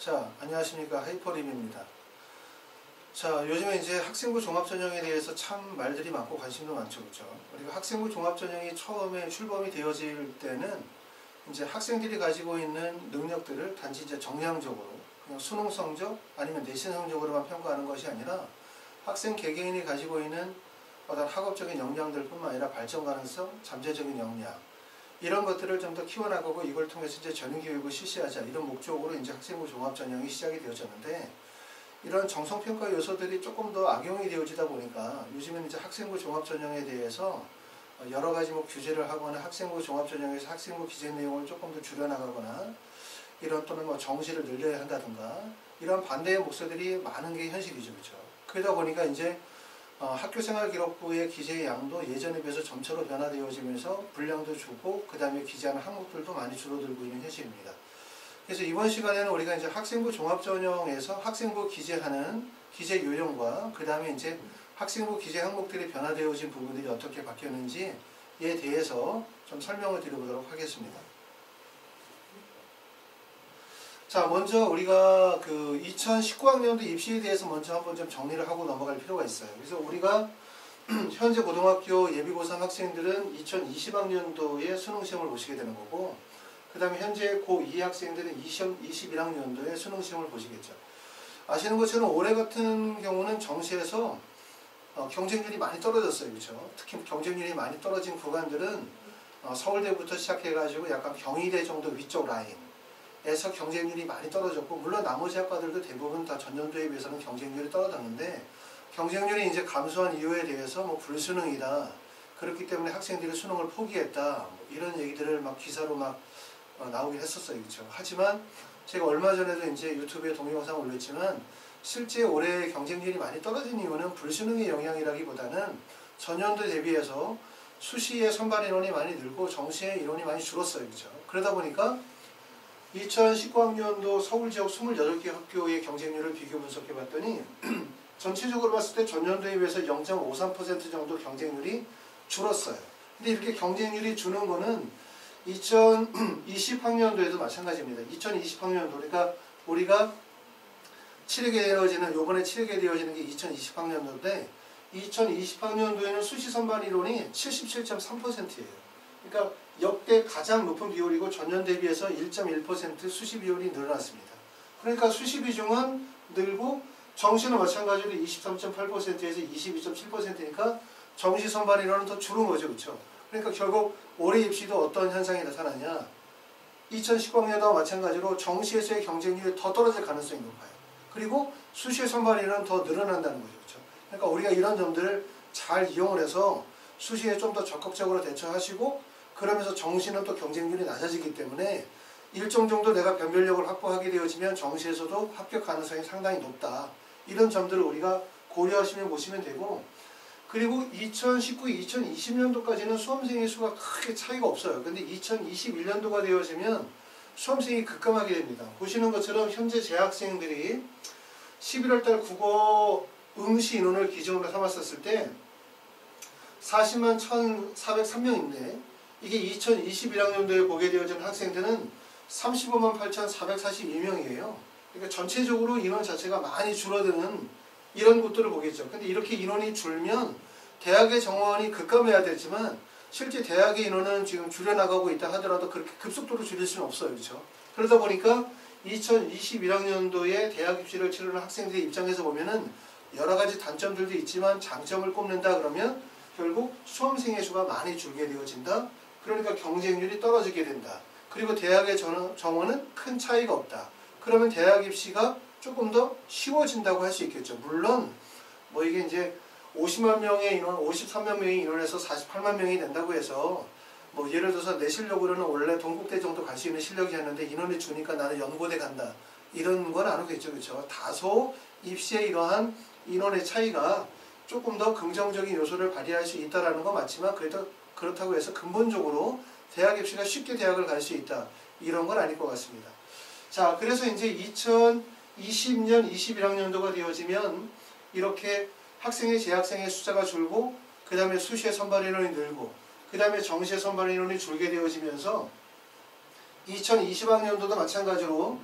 자, 안녕하십니까. 하이퍼림입니다. 자, 요즘에 이제 학생부 종합전형에 대해서 참 말들이 많고 관심도 많죠. 그렇죠? 우리가 학생부 종합전형이 처음에 출범이 되어질 때는 이제 학생들이 가지고 있는 능력들을 단지 이제 정량적으로 그냥 수능 성적 아니면 내신 성적으로만 평가하는 것이 아니라 학생 개개인이 가지고 있는 어떤 학업적인 역량들 뿐만 아니라 발전 가능성, 잠재적인 역량 이런 것들을 좀 더 키워나가고 이걸 통해서 이제 전인교육을 실시하자 이런 목적으로 이제 학생부 종합전형이 시작이 되어졌는데 이런 정성평가 요소들이 조금 더 악용이 되어지다 보니까 요즘은 이제 학생부 종합전형에 대해서 여러 가지 뭐 규제를 하거나 학생부 종합전형에서 학생부 기재 내용을 조금 더 줄여나가거나 이런 또는 뭐 정시를 늘려야 한다든가 이런 반대의 목소리들이 많은 게 현실이죠. 그렇죠? 그러다 보니까 이제 학교생활기록부의 기재의 양도 예전에 비해서 점차로 변화되어지면서 분량도 줄고 그 다음에 기재하는 항목들도 많이 줄어들고 있는 현실입니다. 그래서 이번 시간에는 우리가 이제 학생부 종합전형에서 학생부 기재하는 기재 요령과 그 다음에 이제 학생부 기재 항목들이 변화되어진 부분들이 어떻게 바뀌었는지에 대해서 좀 설명을 드려보도록 하겠습니다. 자, 먼저 우리가 그 2019학년도 입시에 대해서 먼저 한번 좀 정리를 하고 넘어갈 필요가 있어요. 그래서 우리가 현재 고등학교 예비고3 학생들은 2020학년도에 수능시험을 보시게 되는 거고 그 다음에 현재 고2 학생들은 2021학년도에 수능시험을 보시겠죠. 아시는 것처럼 올해 같은 경우는 정시에서 경쟁률이 많이 떨어졌어요. 그렇죠? 특히 경쟁률이 많이 떨어진 구간들은 서울대부터 시작해가지고 약간 경희대 정도 위쪽 라인에서 경쟁률이 많이 떨어졌고 물론 나머지 학과들도 대부분 다 전년도에 비해서는 경쟁률이 떨어졌는데 경쟁률이 이제 감소한 이유에 대해서 뭐 불수능이다. 그렇기 때문에 학생들이 수능을 포기했다. 뭐 이런 얘기들을 막 기사로 막 나오긴 했었어요. 그렇죠? 하지만 제가 얼마 전에도 이제 유튜브에 동영상 올렸지만 실제 올해 경쟁률이 많이 떨어진 이유는 불수능의 영향이라기보다는 전년도 대비해서 수시의 선발 인원이 많이 늘고 정시의 인원이 많이 줄었어요. 그렇죠? 그러다 보니까 2019학년도 서울 지역 28개 학교의 경쟁률을 비교 분석해 봤더니 전체적으로 봤을 때 전년도에 비해서 0.53% 정도 경쟁률이 줄었어요. 근데 이렇게 경쟁률이 주는 거는 2020학년도에도 마찬가지입니다. 2020학년도 그러니까 우리가 치르게 되어지는 요번에 치르게 되어지는 게 2020학년도인데 2020학년도에는 수시 선발 인원이 77.3%예요. 그러니까 역대 가장 높은 비율이고 전년 대비해서 1.1% 수시 비율이 늘어났습니다. 그러니까 수시 비중은 늘고 정시는 마찬가지로 23.8%에서 22.7%니까 정시 선발 인원은 더 줄은 거죠. 그렇죠? 그러니까 결국 올해 입시도 어떤 현상이 나타나냐 2019학년도와 마찬가지로 정시에서의 경쟁률이 더 떨어질 가능성이 높아요. 그리고 수시의 선발 인원은 더 늘어난다는 거죠. 그렇죠? 그러니까 우리가 이런 점들을 잘 이용을 해서 수시에 좀 더 적극적으로 대처하시고 그러면서 정시는 또 경쟁률이 낮아지기 때문에 일정 정도 내가 변별력을 확보하게 되어지면 정시에서도 합격 가능성이 상당히 높다. 이런 점들을 우리가 고려하시면 보시면 되고 그리고 2019, 2020년도까지는 수험생의 수가 크게 차이가 없어요. 근데 2021년도가 되어지면 수험생이 급감하게 됩니다. 보시는 것처럼 현재 재학생들이 11월달 국어 응시 인원을 기준으로 삼았었을 때 40만 1,403명인데 이게 2021학년도에 보게 되어진 학생들은 35만 8,442명이에요. 그러니까 전체적으로 인원 자체가 많이 줄어드는 이런 것들을 보겠죠. 근데 이렇게 인원이 줄면 대학의 정원이 급감해야 되지만 실제 대학의 인원은 지금 줄여나가고 있다 하더라도 그렇게 급속도로 줄일 수는 없어요. 그렇죠? 그러다 보니까 2021학년도에 대학 입시를 치르는 학생들의 입장에서 보면은 여러 가지 단점들도 있지만 장점을 꼽는다 그러면 결국 수험생의 수가 많이 줄게 되어진다. 그러니까 경쟁률이 떨어지게 된다. 그리고 대학의 정원은 큰 차이가 없다. 그러면 대학 입시가 조금 더 쉬워진다고 할 수 있겠죠. 물론 뭐 이게 이제 50만 명의 인원, 53만 명의 인원에서 48만 명이 된다고 해서 뭐 예를 들어서 내 실력으로는 원래 동국대 정도 갈 수 있는 실력이었는데 인원이 주니까 나는 연고대 간다. 이런 건 아니겠죠. 그렇죠? 다소 입시의 이러한 인원의 차이가 조금 더 긍정적인 요소를 발휘할 수 있다는 건 맞지만 그래도 그렇다고 해서 근본적으로 대학 입시가 쉽게 대학을 갈 수 있다. 이런 건 아닐 것 같습니다. 자, 그래서 이제 2020년, 21학년도가 되어지면 이렇게 학생의 재학생의 숫자가 줄고 그 다음에 수시의 선발 인원이 늘고 그 다음에 정시의 선발 인원이 줄게 되어지면서 2020학년도도 마찬가지로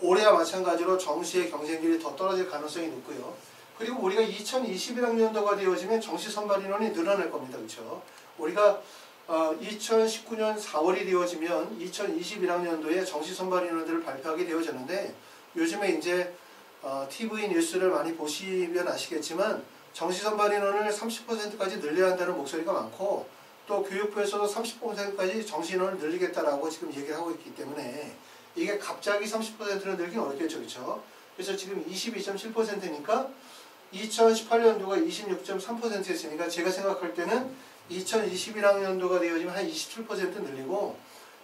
올해와 마찬가지로 정시의 경쟁률이 더 떨어질 가능성이 높고요. 그리고 우리가 2021학년도가 되어지면 정시 선발 인원이 늘어날 겁니다. 그렇죠? 우리가 2019년 4월이 되어지면 2021학년도에 정시 선발 인원들을 발표하게 되어졌는데 요즘에 이제 TV 뉴스를 많이 보시면 아시겠지만 정시 선발 인원을 30%까지 늘려야 한다는 목소리가 많고 또 교육부에서도 30%까지 정시 인원을 늘리겠다라고 지금 얘기를 하고 있기 때문에 이게 갑자기 30%를 늘기는 어렵겠죠. 그렇죠? 그래서 지금 22.7%니까 2018년도가 26.3%였으니까 제가 생각할 때는 2021학년도가 되어지면 한 27% 늘리고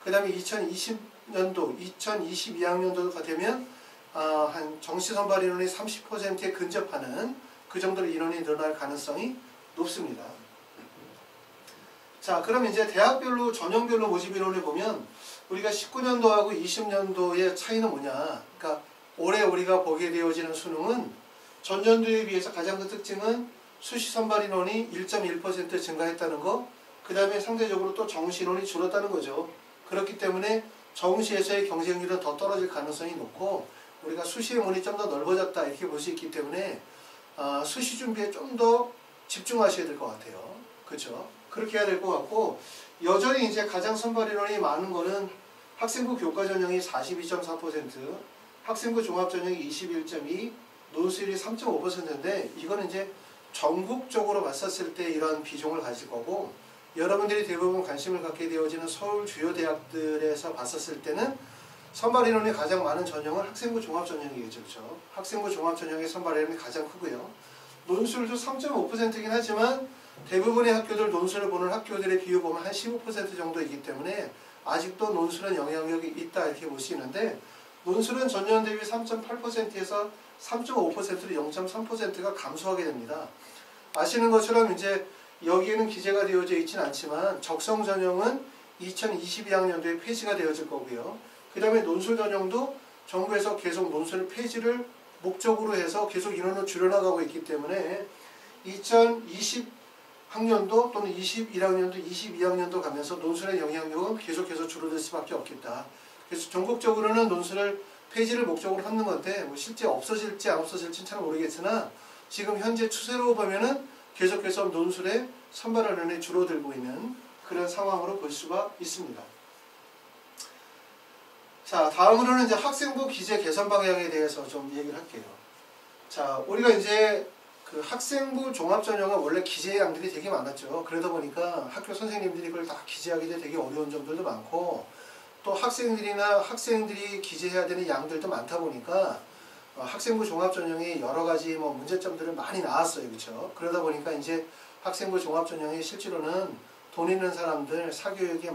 그 다음에 2020년도, 2022학년도가 되면 한 정시 선발 인원이 30%에 근접하는 그 정도로 인원이 늘어날 가능성이 높습니다. 자, 그럼 이제 대학별로 전형별로 모집 인원을 보면 우리가 19년도하고 20년도의 차이는 뭐냐? 그러니까 올해 우리가 보게 되어지는 수능은 전년도에 비해서 가장 큰 특징은 수시 선발 인원이 1.1% 증가했다는 거, 그 다음에 상대적으로 또 정시 인원이 줄었다는 거죠. 그렇기 때문에 정시에서의 경쟁률은 더 떨어질 가능성이 높고 우리가 수시의 문이 좀 더 넓어졌다 이렇게 볼 수 있기 때문에 수시 준비에 좀 더 집중하셔야 될 것 같아요. 그렇죠? 그렇게 해야 될 것 같고 여전히 이제 가장 선발 인원이 많은 거는 학생부 교과 전형이 42.4%, 학생부 종합 전형이 21.2%, 논술이 3.5%인데 이거는 이제 전국적으로 봤었을 때 이런 비중을 가질 거고 여러분들이 대부분 관심을 갖게 되어지는 서울 주요 대학들에서 봤었을 때는 선발 인원이 가장 많은 전형은 학생부 종합 전형이겠죠. 그렇죠? 학생부 종합 전형의 선발 인원이 가장 크고요. 논술도 3.5%이긴 하지만 대부분의 학교들 논술을 보는 학교들의 비율 보면 한 15% 정도이기 때문에 아직도 논술은 영향력이 있다 이렇게 볼 수 있는데 논술은 전년 대비 3.8%에서 3.5%로 0.3%가 감소하게 됩니다. 아시는 것처럼 이제 여기에는 기재가 되어져 있지는 않지만 적성 전형은 2022학년도에 폐지가 되어질 거고요. 그 다음에 논술 전형도 정부에서 계속 논술 폐지를 목적으로 해서 계속 인원을 줄여나가고 있기 때문에 2020학년도 또는 21학년도, 22학년도 가면서 논술의 영향력은 계속해서 줄어들 수밖에 없겠다. 그래서 전국적으로는 논술을 폐지를 목적으로 하는 건데 뭐 실제 없어질지 안 없어질지는 잘 모르겠으나 지금 현재 추세로 보면은 계속해서 논술의 선발 인원이 줄어들고 있는 그런 상황으로 볼 수가 있습니다. 자, 다음으로는 이제 학생부 기재 개선 방향에 대해서 좀 얘기를 할게요. 자, 우리가 이제 그 학생부 종합전형은 원래 기재 양들이 되게 많았죠. 그러다 보니까 학교 선생님들이 그걸 다 기재하기도 되게 어려운 점들도 많고 또 학생들이 기재해야 되는 양들도 많다 보니까 학생부 종합전형이 여러 가지 뭐 문제점들은 많이 나왔어요. 그렇죠? 그러다 보니까 이제 학생부 종합전형이 실제로는 돈 있는 사람들, 사교육을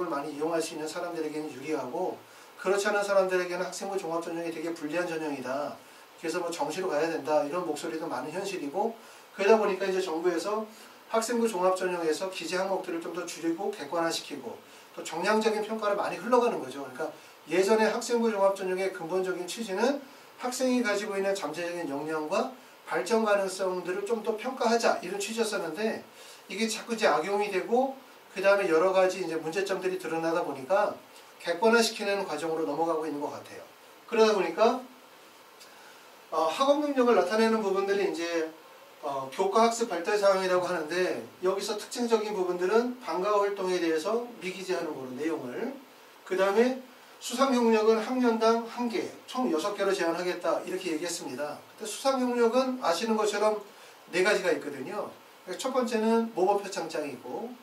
많이 이용할 수 있는 사람들에게는 유리하고 그렇지 않은 사람들에게는 학생부 종합전형이 되게 불리한 전형이다. 그래서 뭐 정시로 가야 된다. 이런 목소리도 많은 현실이고 그러다 보니까 이제 정부에서 학생부 종합전형에서 기재 항목들을 좀 더 줄이고 객관화시키고 또 정량적인 평가를 많이 흘러가는 거죠. 그러니까 예전에 학생부 종합전형의 근본적인 취지는 학생이 가지고 있는 잠재적인 역량과 발전 가능성들을 좀 더 평가하자 이런 취지였었는데 이게 자꾸 이제 악용이 되고 그 다음에 여러 가지 이제 문제점들이 드러나다 보니까 객관화시키는 과정으로 넘어가고 있는 것 같아요. 그러다 보니까 학업 능력을 나타내는 부분들이 이제 교과학습 발달 사항이라고 하는데 여기서 특징적인 부분들은 방과 활동에 대해서 미기재하는 거로 내용을 그 다음에 수상 경력은 학년당 1개, 총 6개로 제한하겠다 이렇게 얘기했습니다. 근데 수상 경력은 아시는 것처럼 4가지가 있거든요. 첫 번째는 모범 표창장이고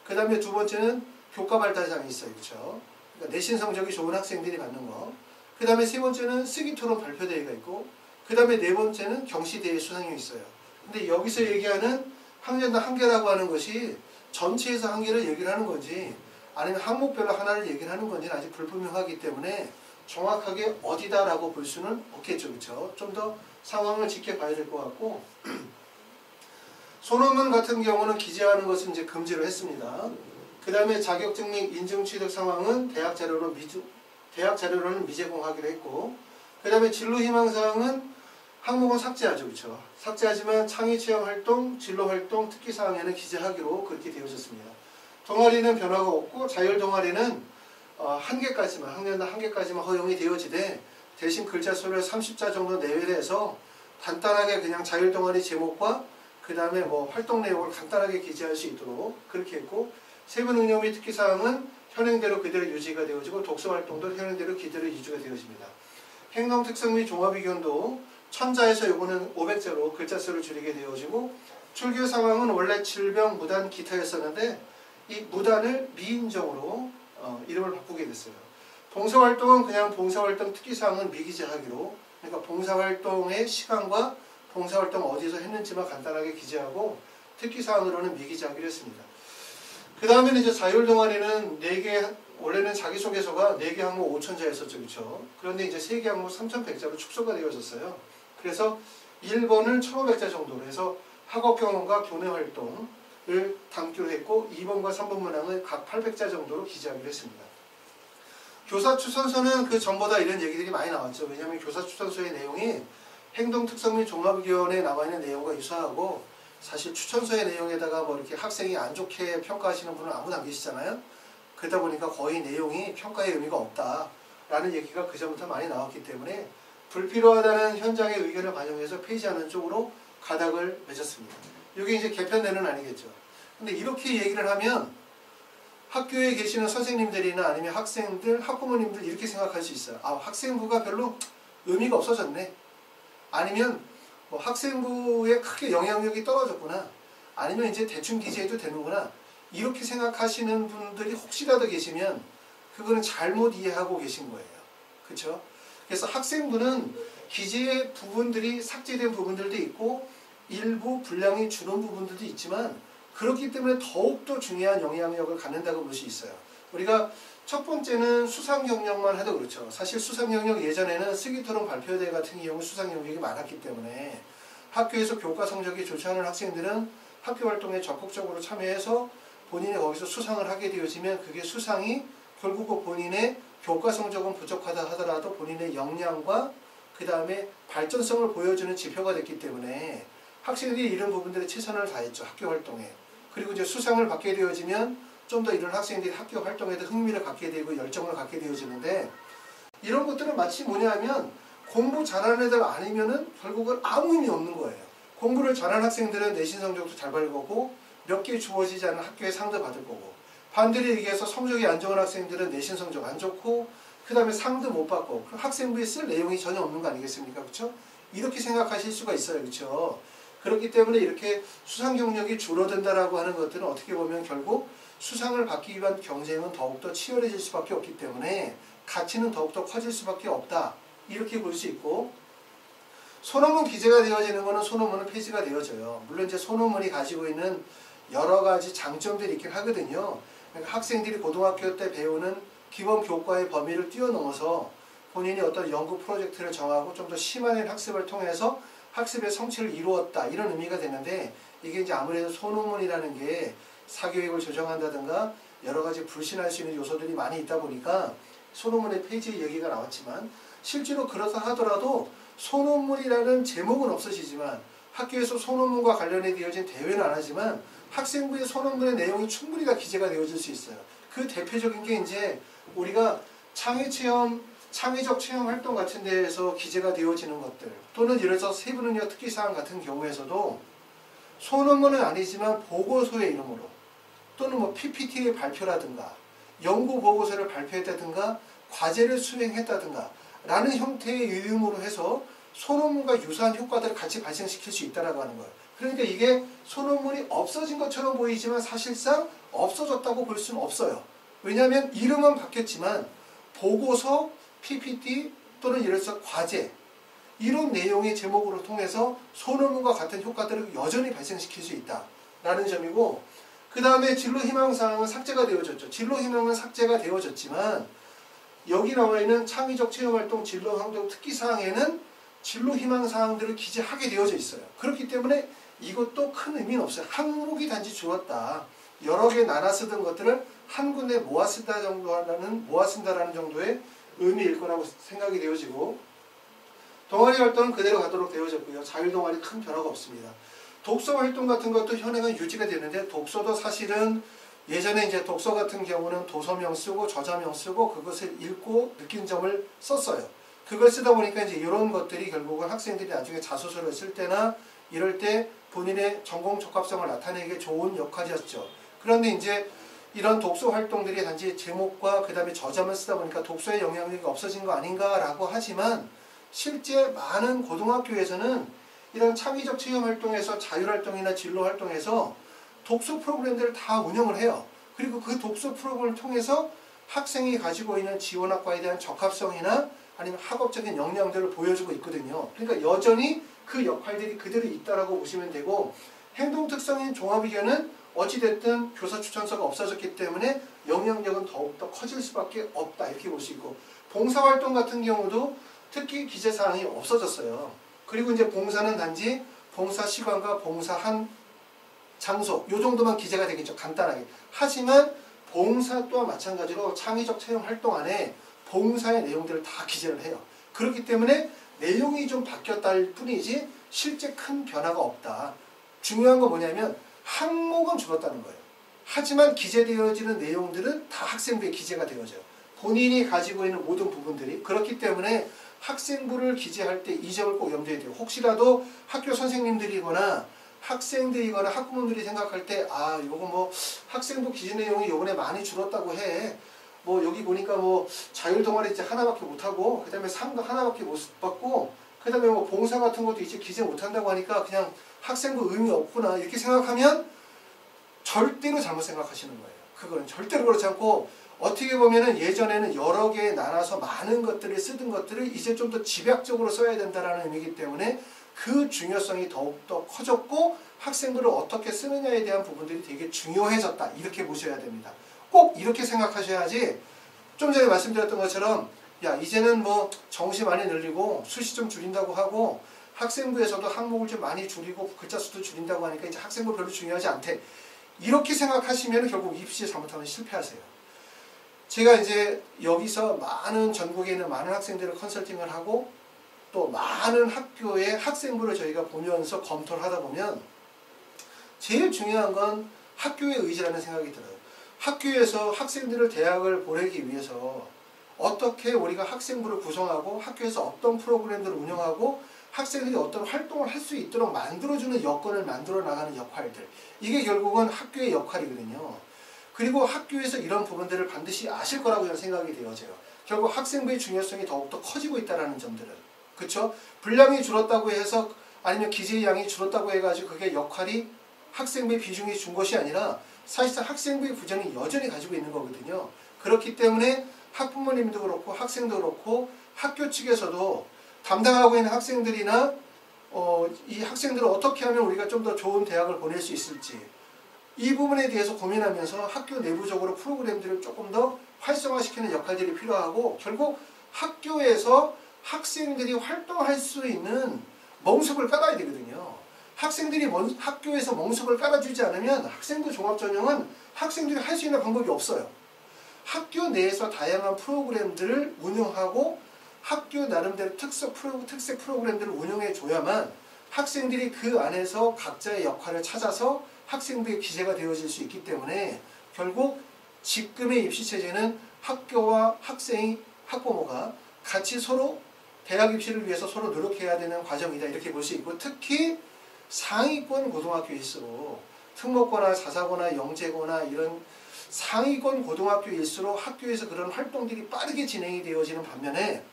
그 다음에 두 번째는 교과 발달장이 있어요. 그렇죠? 그러니까 내신 성적이 좋은 학생들이 받는 거. 그 다음에 세 번째는 쓰기토론 발표대회가 있고 그 다음에 네 번째는 경시대회 수상이 있어요. 근데 여기서 얘기하는 학년당 1개라고 하는 것이 전체에서 1개를 얘기를 하는 건지 아니면 항목별로 하나를 얘기를 하는 건지는 아직 불분명하기 때문에 정확하게 어디다라고 볼 수는 없겠죠. 그렇죠? 좀 더 상황을 지켜봐야 될 것 같고 소논문 같은 경우는 기재하는 것은 이제 금지를 했습니다. 그 다음에 자격증 및 인증 취득 상황은 대학 자료로는 미제공하기로 했고 그 다음에 진로 희망 사항은 항목은 삭제하죠. 그렇죠? 삭제하지만 창의 체험 활동, 진로 활동, 특기 사항에는 기재하기로 그렇게 되어졌습니다. 동아리는 변화가 없고 자율 동아리는 한 개까지만, 학년당 한 개까지만 허용이 되어지되 대신 글자 수를 30자 정도 내외로 해서 간단하게 그냥 자율동아리 제목과 그 다음에 뭐 활동 내용을 간단하게 기재할 수 있도록 그렇게 했고, 세부 능력 및 특기사항은 현행대로 그대로 유지가 되어지고 독서활동도 현행대로 그대로 유지가 되어집니다. 행동 특성 및 종합의견도 1000자에서 요거는 500자로 글자 수를 줄이게 되어지고, 출교 상황은 원래 질병, 무단, 기타였었는데 이 무단을 미인정으로 이름을 바꾸게 됐어요. 봉사활동은 그냥 봉사활동 특기사항은 미기재하기로, 그러니까 봉사활동의 시간과 봉사활동 어디서 했는지만 간단하게 기재하고 특기사항으로는 미기재하기로 했습니다. 그 다음에는 이제 자율동아리는 4개, 원래는 자기소개서가 4개 항목 5000자였었죠. 그렇죠? 그런데 이제 3개 항목 3100자로 축소가 되어졌어요. 그래서 1번을 1500자 정도로 해서 학업 경험과 교내 활동을 담기로 했고, 2번과 3번 문항을 각 800자 정도로 기재하기로 했습니다. 교사 추천서는 그 전보다 이런 얘기들이 많이 나왔죠. 왜냐하면 교사 추천서의 내용이 행동 특성 및 종합의견에 남아있는 내용과 유사하고, 사실 추천서의 내용에다가 뭐 이렇게 학생이 안 좋게 평가하시는 분은 아무도 안 계시잖아요. 그러다 보니까 거의 내용이 평가의 의미가 없다라는 얘기가 그 전부터 많이 나왔기 때문에 불필요하다는 현장의 의견을 반영해서 페이지 하는 쪽으로 가닥을 맺었습니다. 이게 이제 개편되는 아니겠죠. 근데 이렇게 얘기를 하면 학교에 계시는 선생님들이나 아니면 학생들, 학부모님들 이렇게 생각할 수 있어요. 아, 학생부가 별로 의미가 없어졌네. 아니면 뭐 학생부에 크게 영향력이 떨어졌구나. 아니면 이제 대충 기재해도 되는구나. 이렇게 생각하시는 분들이 혹시라도 계시면 그거는 잘못 이해하고 계신 거예요. 그렇죠? 그래서 학생부는 기재의 부분들이 삭제된 부분들도 있고 일부 분량이 줄은 부분들도 있지만, 그렇기 때문에 더욱더 중요한 영향력을 갖는다고 볼 수 있어요. 우리가 첫 번째는 수상 경력만 해도 그렇죠. 사실 수상 경력 예전에는 쓰기토론 발표대 같은 경우 수상 경력이 많았기 때문에 학교에서 교과 성적이 좋지 않은 학생들은 학교 활동에 적극적으로 참여해서 본인이 거기서 수상을 하게 되어지면 그게 수상이 결국 본인의 교과 성적은 부족하다 하더라도 본인의 역량과 그 다음에 발전성을 보여주는 지표가 됐기 때문에 학생들이 이런 부분들에 최선을 다했죠. 학교 활동에. 그리고 이제 수상을 받게 되어지면 좀 더 이런 학생들이 학교 활동에도 흥미를 갖게 되고 열정을 갖게 되어지는데, 이런 것들은 마치 뭐냐면 공부 잘하는 애들 아니면은 결국은 아무 의미 없는 거예요. 공부를 잘하는 학생들은 내신 성적도 잘 받을 거고 몇 개 주어지지 않은 학교에 상도 받을 거고, 반대로 얘기해서 성적이 안 좋은 학생들은 내신 성적 안 좋고 그 다음에 상도 못 받고 학생부에 쓸 내용이 전혀 없는 거 아니겠습니까? 그렇죠? 이렇게 생각하실 수가 있어요. 그렇죠? 그렇기 때문에 이렇게 수상 경력이 줄어든다라고 하는 것들은 어떻게 보면 결국 수상을 받기 위한 경쟁은 더욱더 치열해질 수밖에 없기 때문에 가치는 더욱더 커질 수밖에 없다. 이렇게 볼 수 있고, 소논문 기재가 되어지는 것은 소논문은 폐지가 되어져요. 물론 이제 소논문이 가지고 있는 여러 가지 장점들이 있긴 하거든요. 그러니까 학생들이 고등학교 때 배우는 기본 교과의 범위를 뛰어넘어서 본인이 어떤 연구 프로젝트를 정하고 좀 더 심화된 학습을 통해서 학습의 성취를 이루었다, 이런 의미가 되는데, 이게 이제 아무래도 소논문이라는 게 사교육을 조정한다든가 여러 가지 불신할 수 있는 요소들이 많이 있다 보니까 소논문의 폐지 얘기가 나왔지만, 실제로 그렇다 하더라도 소논문이라는 제목은 없어지지만 학교에서 소논문과 관련해 되어진 대회는 안 하지만 학생부의 소논문의 내용이 충분히 다 기재가 되어질 수 있어요. 그 대표적인 게 이제 우리가 창의적 체험 활동 같은 데에서 기재가 되어지는 것들, 또는 예를 들어서 세부능력 특기사항 같은 경우에서도 소논문은 아니지만 보고서의 이름으로, 또는 뭐 PPT의 발표라든가 연구 보고서를 발표했다든가 과제를 수행했다든가 라는 형태의 이름으로 해서 소논문과 유사한 효과들을 같이 발생시킬 수 있다고 하는 거예요. 그러니까 이게 소논문이 없어진 것처럼 보이지만 사실상 없어졌다고 볼 수는 없어요. 왜냐하면 이름은 바뀌었지만 보고서, PPT 또는 예를 들어서 과제, 이런 내용의 제목으로 통해서 소논문과 같은 효과들을 여전히 발생시킬 수 있다라는 점이고, 그 다음에 진로 희망사항은 삭제가 되어졌죠. 진로 희망은 삭제가 되어졌지만 여기 나와 있는 창의적 체험활동 진로 활동 특기사항에는 진로 희망사항들을 기재하게 되어져 있어요. 그렇기 때문에 이것도 큰 의미는 없어요. 항목이 단지 줄었다. 여러 개 나눠 쓰던 것들을 한 군데 모아 쓴다라는 정도의 의미일 거라고 생각이 되어지고, 동아리 활동은 그대로 가도록 되어졌고요. 자율동아리 큰 변화가 없습니다. 독서 활동 같은 것도 현행은 유지가 되는데, 독서도 사실은 예전에 이제 독서 같은 경우는 도서명 쓰고 저자명 쓰고 그것을 읽고 느낀 점을 썼어요. 그걸 쓰다 보니까 이제 이런 것들이 결국은 학생들이 나중에 자소서를 쓸 때나 이럴 때 본인의 전공 적합성을 나타내기 좋은 역할이었죠. 그런데 이제 이런 독서 활동들이 단지 제목과 그 다음에 저자만 쓰다 보니까 독서의 영향력이 없어진 거 아닌가라고 하지만 실제 많은 고등학교에서는 이런 창의적 체험 활동에서 자율활동이나 진로활동에서 독서 프로그램들을 다 운영을 해요. 그리고 그 독서 프로그램을 통해서 학생이 가지고 있는 지원학과에 대한 적합성이나 아니면 학업적인 역량들을 보여주고 있거든요. 그러니까 여전히 그 역할들이 그대로 있다라고 보시면 되고, 행동특성인 종합의견은 어찌됐든 교사 추천서가 없어졌기 때문에 영향력은 더욱더 커질 수밖에 없다 이렇게 볼 수 있고, 봉사활동 같은 경우도 특히 기재사항이 없어졌어요. 그리고 이제 봉사는 단지 봉사 시간과 봉사한 장소 요 정도만 기재가 되겠죠. 간단하게. 하지만 봉사 또한 마찬가지로 창의적 체험 활동 안에 봉사의 내용들을 다 기재를 해요. 그렇기 때문에 내용이 좀 바뀌었다일 뿐이지 실제 큰 변화가 없다. 중요한 건 뭐냐면 항목은 줄었다는 거예요. 하지만 기재되어지는 내용들은 다 학생부에 기재가 되어져요. 본인이 가지고 있는 모든 부분들이. 그렇기 때문에 학생부를 기재할 때 이 점을 꼭 염두에 둬요. 혹시라도 학교 선생님들이거나 학생들이거나 학부모들이 생각할 때 아 이거 뭐 학생부 기재 내용이 요번에 많이 줄었다고 해. 뭐 여기 보니까 뭐 자율동아리 이제 하나밖에 못하고 그 다음에 상도 하나밖에 못 받고 그 다음에 뭐 봉사 같은 것도 이제 기재 못한다고 하니까 그냥 학생부 의미 없구나 이렇게 생각하면 절대로 잘못 생각하시는 거예요. 그거는 절대로 그렇지 않고 어떻게 보면은 예전에는 여러 개에 나눠서 많은 것들을 쓰던 것들을 이제 좀 더 집약적으로 써야 된다라는 의미이기 때문에 그 중요성이 더욱더 커졌고 학생부를 어떻게 쓰느냐에 대한 부분들이 되게 중요해졌다 이렇게 보셔야 됩니다. 꼭 이렇게 생각하셔야지 좀 전에 말씀드렸던 것처럼 야 이제는 뭐 정시 많이 늘리고 수시 좀 줄인다고 하고 학생부에서도 항목을 좀 많이 줄이고 글자 수도 줄인다고 하니까 이제 학생부 별로 중요하지 않대. 이렇게 생각하시면 결국 입시에 잘못하면 실패하세요. 제가 이제 여기서 많은 전국에 있는 많은 학생들을 컨설팅을 하고 또 많은 학교의 학생부를 저희가 보면서 검토를 하다 보면 제일 중요한 건 학교의 의지라는 생각이 들어요. 학교에서 학생들을 대학을 보내기 위해서 어떻게 우리가 학생부를 구성하고 학교에서 어떤 프로그램들을 운영하고 학생들이 어떤 활동을 할 수 있도록 만들어주는 여건을 만들어 나가는 역할들, 이게 결국은 학교의 역할이거든요. 그리고 학교에서 이런 부분들을 반드시 아실 거라고 저는 생각이 되어져요. 결국 학생부의 중요성이 더욱더 커지고 있다는 점들은. 그렇죠? 분량이 줄었다고 해서 아니면 기재의 양이 줄었다고 해가지고 그게 역할이 학생부의 비중이 준 것이 아니라 사실상 학생부의 부정이 여전히 가지고 있는 거거든요. 그렇기 때문에 학부모님도 그렇고 학생도 그렇고 학교 측에서도 담당하고 있는 학생들이나 이 학생들을 어떻게 하면 우리가 좀 더 좋은 대학을 보낼 수 있을지 이 부분에 대해서 고민하면서 학교 내부적으로 프로그램들을 조금 더 활성화시키는 역할들이 필요하고 결국 학교에서 학생들이 활동할 수 있는 멍석을 깔아야 되거든요. 학생들이 학교에서 멍석을 깔아주지 않으면 학생부 종합전형은 학생들이 할 수 있는 방법이 없어요. 학교 내에서 다양한 프로그램들을 운영하고 학교 나름대로 특색 프로그램들을 운영해 줘야만 학생들이 그 안에서 각자의 역할을 찾아서 학생부의 기재가 되어질 수 있기 때문에 결국 지금의 입시체제는 학교와 학생이 학부모가 같이 서로 대학 입시를 위해서 서로 노력해야 되는 과정이다 이렇게 볼 수 있고, 특히 상위권 고등학교일수록 특목고나 자사고나 영재고나 이런 상위권 고등학교일수록 학교에서 그런 활동들이 빠르게 진행이 되어지는 반면에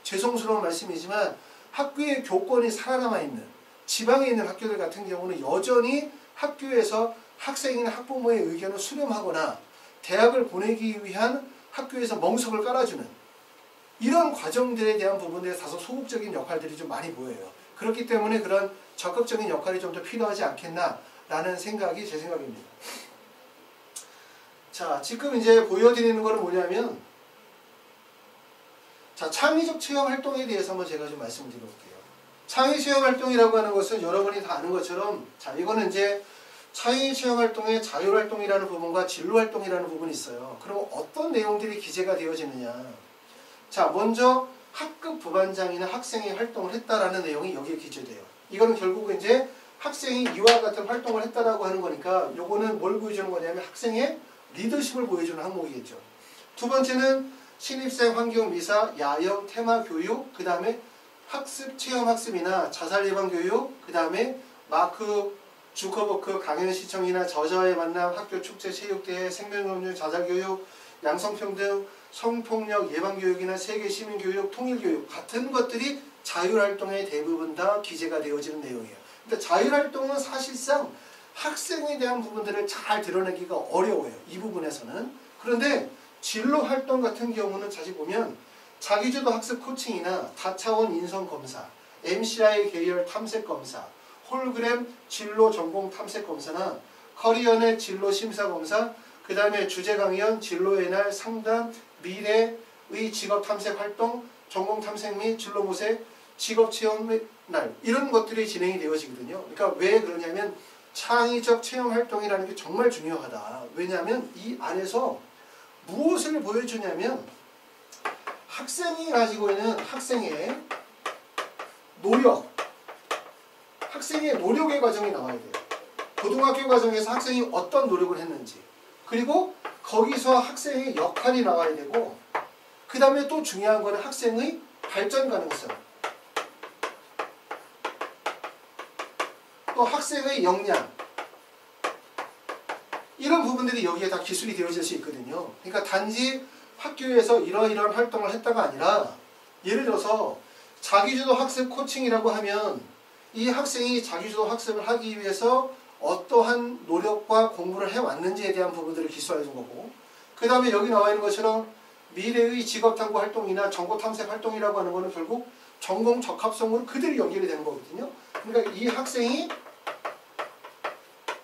죄송스러운 말씀이지만 학교의 교권이 살아남아 있는 지방에 있는 학교들 같은 경우는 여전히 학교에서 학생이나 학부모의 의견을 수렴하거나 대학을 보내기 위한 학교에서 멍석을 깔아주는 이런 과정들에 대한 부분들에 다소 소극적인 역할들이 좀 많이 보여요. 그렇기 때문에 그런 적극적인 역할이 좀 더 필요하지 않겠나라는 생각이 제 생각입니다. 자, 지금 이제 보여드리는 거는 뭐냐면 자, 창의적 체험 활동에 대해서 한번 제가 좀 말씀드려볼게요. 창의 체험 활동이라고 하는 것은 여러분이 다 아는 것처럼 자, 이거는 이제 창의 체험 활동의 자율 활동이라는 부분과 진로 활동이라는 부분이 있어요. 그럼 어떤 내용들이 기재가 되어지느냐? 자, 먼저 학급 부반장이나 학생이 활동을 했다라는 내용이 여기에 기재돼요. 이거는 결국 이제 학생이 이와 같은 활동을 했다라고 하는 거니까 요거는 뭘 보여주는 거냐면 학생의 리더십을 보여주는 항목이겠죠. 두 번째는 신입생 환경 미사, 야영, 테마 교육, 그 다음에 학습, 체험 학습이나 자살 예방 교육, 그 다음에 마크 주커버크 강연 시청이나 저자의 만남, 학교 축제, 체육대회, 생명교육, 자살교육, 양성평등, 성폭력 예방교육이나 세계 시민교육, 통일교육 같은 것들이 자율활동의 대부분 다 기재가 되어지는 내용이에요. 그러니까 자율활동은 사실상 학생에 대한 부분들을 잘 드러내기가 어려워요. 이 부분에서는. 그런데 진로활동 같은 경우는 자세히 보면 자기주도 학습 코칭이나 다차원 인성검사, MCI 계열 탐색검사, 홀그램 진로 전공 탐색검사나 커리어넷 진로 심사검사, 그 다음에 주제강연, 진로의 날, 상담, 미래의 직업 탐색 활동, 전공 탐색 및 진로 모색, 직업 체험 날 이런 것들이 진행이 되어지거든요. 그러니까 왜 그러냐면 창의적 체험 활동이라는 게 정말 중요하다. 왜냐하면 이 안에서 무엇을 보여주냐면 학생이 가지고 있는 학생의 노력의 과정이 나와야 돼요. 고등학교 과정에서 학생이 어떤 노력을 했는지, 그리고 거기서 학생의 역할이 나와야 되고, 그 다음에 또 중요한 거는 학생의 발전 가능성, 또 학생의 역량, 이런 부분들이 여기에 다 기술이 되어질 수 있거든요. 그러니까 단지 학교에서 이러이러한 활동을 했다가 아니라, 예를 들어서 자기주도 학습 코칭이라고 하면 이 학생이 자기주도 학습을 하기 위해서 어떠한 노력과 공부를 해왔는지에 대한 부분들을 기술해 준 거고, 그 다음에 여기 나와 있는 것처럼 미래의 직업탐구 활동이나 정보탐색 활동이라고 하는 거는 결국 전공 적합성으로 그대로 연결이 되는 거거든요. 그러니까 이 학생이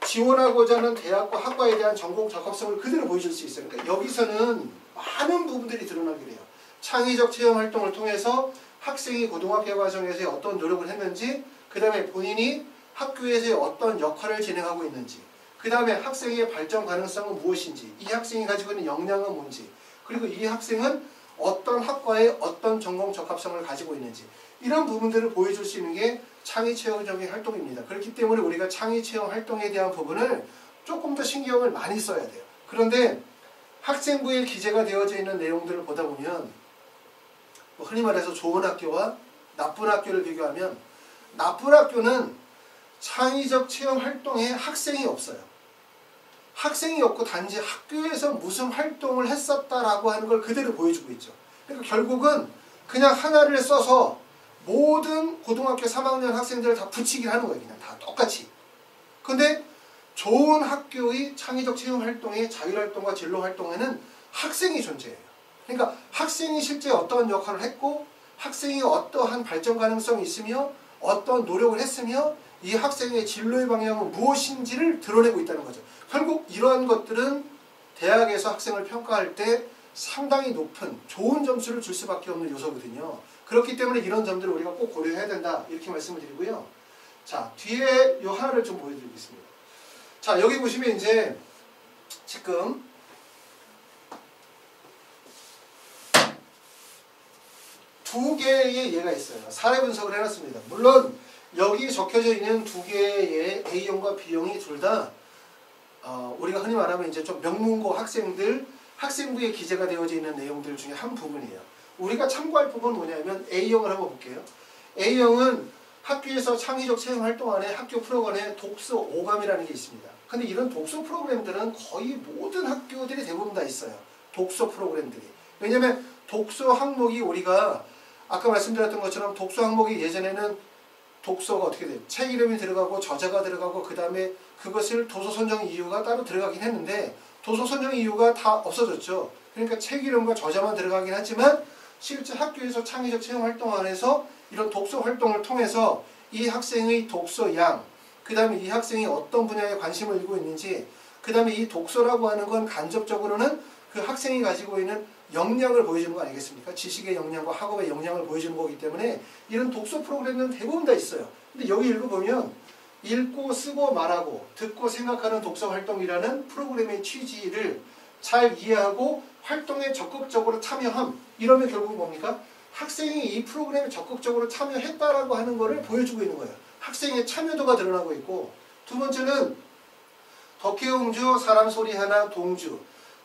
지원하고자 하는 대학과 학과에 대한 전공 적합성을 그대로 보여줄 수 있어요. 그러니까 여기서는 많은 부분들이 드러나게 돼요. 창의적 체험 활동을 통해서 학생이 고등학교 과정에서 어떤 노력을 했는지, 그 다음에 본인이 학교에서의 어떤 역할을 진행하고 있는지, 그 다음에 학생의 발전 가능성은 무엇인지, 이 학생이 가지고 있는 역량은 뭔지, 그리고 이 학생은 어떤 학과에 어떤 전공 적합성을 가지고 있는지, 이런 부분들을 보여줄 수 있는 게 창의체험적인 활동입니다. 그렇기 때문에 우리가 창의체험 활동에 대한 부분을 조금 더 신경을 많이 써야 돼요. 그런데 학생부에 기재가 되어져 있는 내용들을 보다 보면 흔히 말해서 좋은 학교와 나쁜 학교를 비교하면 나쁜 학교는 창의적 체험 활동에 학생이 없어요. 학생이 없고 단지 학교에서 무슨 활동을 했었다라고 하는 걸 그대로 보여주고 있죠. 그러니까 결국은 그냥 하나를 써서 모든 고등학교 3학년 학생들을 다 붙이긴 하는 거예요. 그냥 다 똑같이. 근데 좋은 학교의 창의적 체험 활동의 자율활동과 진로활동에는 학생이 존재해요. 그러니까 학생이 실제 어떠한 역할을 했고, 학생이 어떠한 발전 가능성이 있으며 어떤 노력을 했으며 이 학생의 진로의 방향은 무엇인지를 드러내고 있다는 거죠. 결국 이러한 것들은 대학에서 학생을 평가할 때 상당히 높은 좋은 점수를 줄 수밖에 없는 요소거든요. 그렇기 때문에 이런 점들을 우리가 꼭 고려해야 된다, 이렇게 말씀을 드리고요. 자, 뒤에 요 하나를 좀 보여드리겠습니다. 자, 여기 보시면 이제 지금 두 개의 예가 있어요. 사례 분석을 해놨습니다. 물론 여기 적혀져 있는 두 개의 A형과 B형이 둘 다 우리가 흔히 말하면 이제 좀 명문고 학생들 학생부에 기재가 되어져 있는 내용들 중에 한 부분이에요. 우리가 참고할 부분은 뭐냐면 A형을 한번 볼게요. A형은 학교에서 창의적 체험 활동 안에 학교 프로그램에 독서 오감이라는 게 있습니다. 근데 이런 독서 프로그램들은 거의 모든 학교들이 대부분 다 있어요. 독서 프로그램들이. 왜냐면 독서 항목이 우리가 아까 말씀드렸던 것처럼 독서 항목이 예전에는 독서가 어떻게 돼요? 책 이름이 들어가고 저자가 들어가고 그 다음에 그것을 도서 선정 이유가 따로 들어가긴 했는데 도서 선정 이유가 다 없어졌죠. 그러니까 책 이름과 저자만 들어가긴 하지만 실제 학교에서 창의적 체험 활동 안에서 이런 독서 활동을 통해서 이 학생의 독서 양, 그 다음에 이 학생이 어떤 분야에 관심을 두고 있는지, 그 다음에 이 독서라고 하는 건 간접적으로는 그 학생이 가지고 있는 역량을 보여주는 거 아니겠습니까? 지식의 역량과 학업의 역량을 보여주는 거기 때문에 이런 독서 프로그램은 대부분 다 있어요. 근데 여기 읽어보면 읽고 쓰고 말하고 듣고 생각하는 독서 활동이라는 프로그램의 취지를 잘 이해하고 활동에 적극적으로 참여함, 이러면 결국 뭡니까? 학생이 이 프로그램에 적극적으로 참여했다라고 하는 것을 보여주고 있는 거예요. 학생의 참여도가 드러나고 있고, 두 번째는 덕혜옹주, 사람 소리 하나, 동주,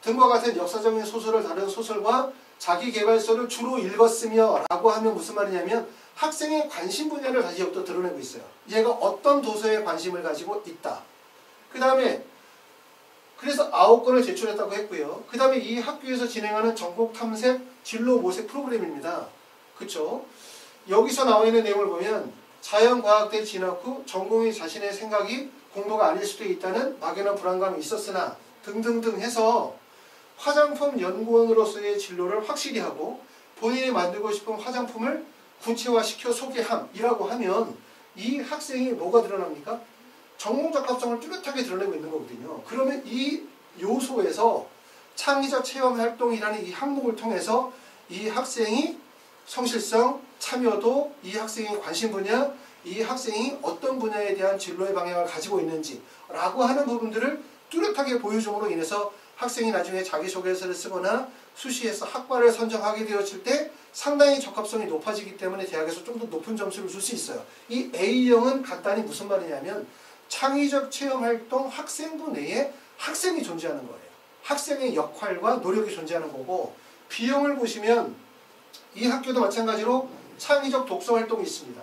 등과 같은 역사적인 소설을 다룬 소설과 자기계발서를 주로 읽었으며 라고 하면 무슨 말이냐면 학생의 관심 분야를 다시 여기서 드러내고 있어요. 얘가 어떤 도서에 관심을 가지고 있다. 그 다음에 그래서 9건을 제출했다고 했고요. 그 다음에 이 학교에서 진행하는 전국 탐색 진로 모색 프로그램입니다. 그쵸? 여기서 나와 있는 내용을 보면 자연과학대 진학 후 전공이 자신의 생각이 공부가 아닐 수도 있다는 막연한 불안감이 있었으나 등등등 해서 화장품 연구원으로서의 진로를 확실히 하고 본인이 만들고 싶은 화장품을 구체화시켜 소개함이라고 하면 이 학생이 뭐가 드러납니까? 전공적합성을 뚜렷하게 드러내고 있는 거거든요. 그러면 이 요소에서 창의적 체험활동이라는 이 항목을 통해서 이 학생이 성실성, 참여도, 이 학생의 관심 분야, 이 학생이 어떤 분야에 대한 진로의 방향을 가지고 있는지 라고 하는 부분들을 뚜렷하게 보여줌으로 인해서 학생이 나중에 자기소개서를 쓰거나 수시에서 학과를 선정하게 되었을 때 상당히 적합성이 높아지기 때문에 대학에서 좀 더 높은 점수를 줄 수 있어요. 이 A형은 간단히 무슨 말이냐면 창의적 체험활동 학생부 내에 학생이 존재하는 거예요. 학생의 역할과 노력이 존재하는 거고, B형을 보시면 이 학교도 마찬가지로 창의적 독서활동이 있습니다.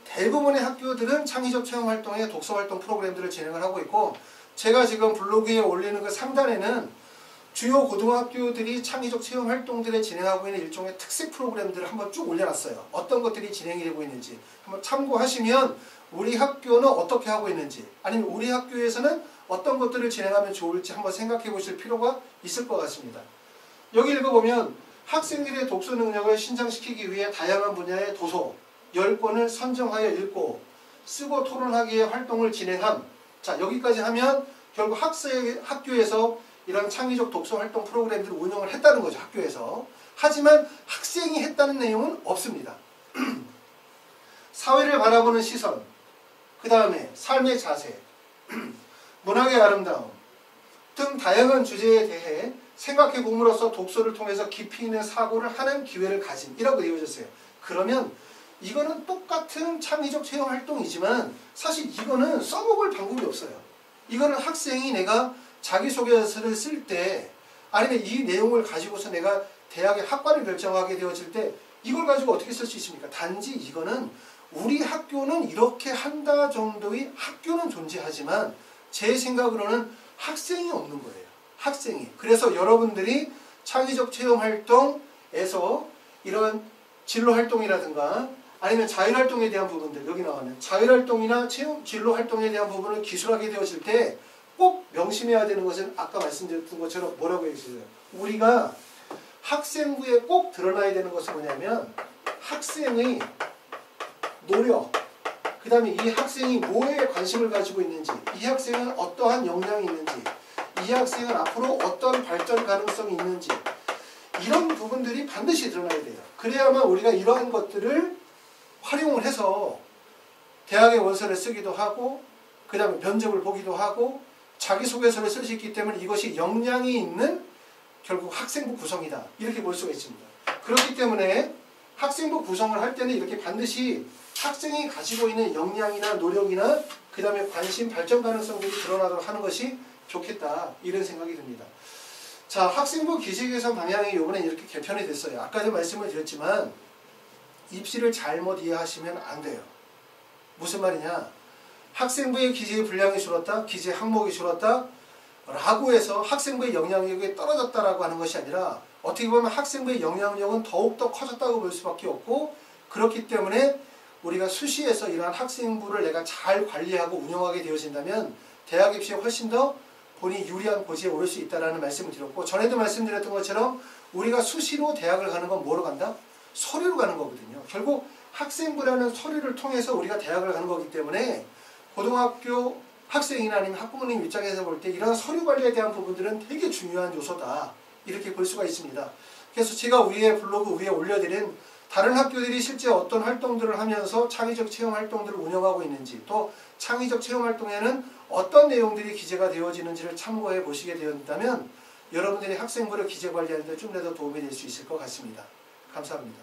대부분의 학교들은 창의적 체험활동의 독서활동 프로그램들을 진행을 하고 있고, 제가 지금 블로그에 올리는 그 상단에는 주요 고등학교들이 창의적 체험활동들을 진행하고 있는 일종의 특색 프로그램들을 한번 쭉 올려놨어요. 어떤 것들이 진행이 되고 있는지 한번 참고하시면 우리 학교는 어떻게 하고 있는지, 아니면 우리 학교에서는 어떤 것들을 진행하면 좋을지 한번 생각해 보실 필요가 있을 것 같습니다. 여기 읽어보면 학생들의 독서 능력을 신장시키기 위해 다양한 분야의 도서 10권을 선정하여 읽고 쓰고 토론하기의 활동을 진행함. 자, 여기까지 하면 결국 학교에서 이런 창의적 독서 활동 프로그램들을 운영을 했다는 거죠. 학교에서. 하지만 학생이 했다는 내용은 없습니다. 사회를 바라보는 시선, 그 다음에 삶의 자세, 문학의 아름다움 등 다양한 주제에 대해 생각해 봄으로써 독서를 통해서 깊이 있는 사고를 하는 기회를 가짐이라고 이루어졌어요. 그러면 이거는 똑같은 창의적 체험 활동이지만 사실 이거는 써먹을 방법이 없어요. 이거는 학생이 내가 자기소개서를 쓸 때, 아니면 이 내용을 가지고서 내가 대학의 학과를 결정하게 되어질 때 이걸 가지고 어떻게 쓸 수 있습니까? 단지 이거는 우리 학교는 이렇게 한다 정도의 학교는 존재하지만 제 생각으로는 학생이 없는 거예요. 학생이. 그래서 여러분들이 창의적 체험활동에서 이런 진로활동이라든가 아니면 자율활동에 대한 부분들, 여기 나오는 자율활동이나 진로활동에 대한 부분을 기술하게 되어질 때 꼭 명심해야 되는 것은 아까 말씀드렸던 것처럼 뭐라고 해주세요? 우리가 학생부에 꼭 드러나야 되는 것은 뭐냐면 학생의 노력, 그 다음에 이 학생이 뭐에 관심을 가지고 있는지, 이 학생은 어떠한 역량이 있는지, 이 학생은 앞으로 어떤 발전 가능성이 있는지, 이런 부분들이 반드시 드러나야 돼요. 그래야만 우리가 이러한 것들을 활용을 해서 대학의 원서를 쓰기도 하고, 그 다음에 면접을 보기도 하고, 자기소개서를 쓸 수 있기 때문에 이것이 역량이 있는 결국 학생부 구성이다, 이렇게 볼 수가 있습니다. 그렇기 때문에 학생부 구성을 할 때는 이렇게 반드시 학생이 가지고 있는 역량이나 노력이나 그 다음에 관심, 발전 가능성들이 드러나도록 하는 것이 좋겠다, 이런 생각이 듭니다. 자, 학생부 기재 개선 방향이 이번에 이렇게 개편이 됐어요. 아까도 말씀을 드렸지만 입시를 잘못 이해하시면 안 돼요. 무슨 말이냐? 학생부의 기재 분량이 줄었다, 기재 항목이 줄었다 라고 해서 학생부의 영향력이 떨어졌다라고 하는 것이 아니라 어떻게 보면 학생부의 영향력은 더욱더 커졌다고 볼 수밖에 없고, 그렇기 때문에 우리가 수시에서 이러한 학생부를 내가 잘 관리하고 운영하게 되어진다면 대학 입시에 훨씬 더 본인이 유리한 고지에 오를 수 있다는 말씀을 드렸고, 전에도 말씀드렸던 것처럼 우리가 수시로 대학을 가는 건 뭐로 간다? 서류로 가는 거거든요. 결국 학생부라는 서류를 통해서 우리가 대학을 가는 거기 때문에 고등학교 학생이나 아니면 학부모님 입장에서 볼 때 이런 서류 관리에 대한 부분들은 되게 중요한 요소다, 이렇게 볼 수가 있습니다. 그래서 제가 위에 블로그 위에 올려드린 다른 학교들이 실제 어떤 활동들을 하면서 창의적 체험 활동들을 운영하고 있는지, 또 창의적 체험 활동에는 어떤 내용들이 기재가 되어지는지를 참고해 보시게 되었다면 여러분들이 학생부를 기재 관리하는 데 좀 더 도움이 될 수 있을 것 같습니다. 감사합니다.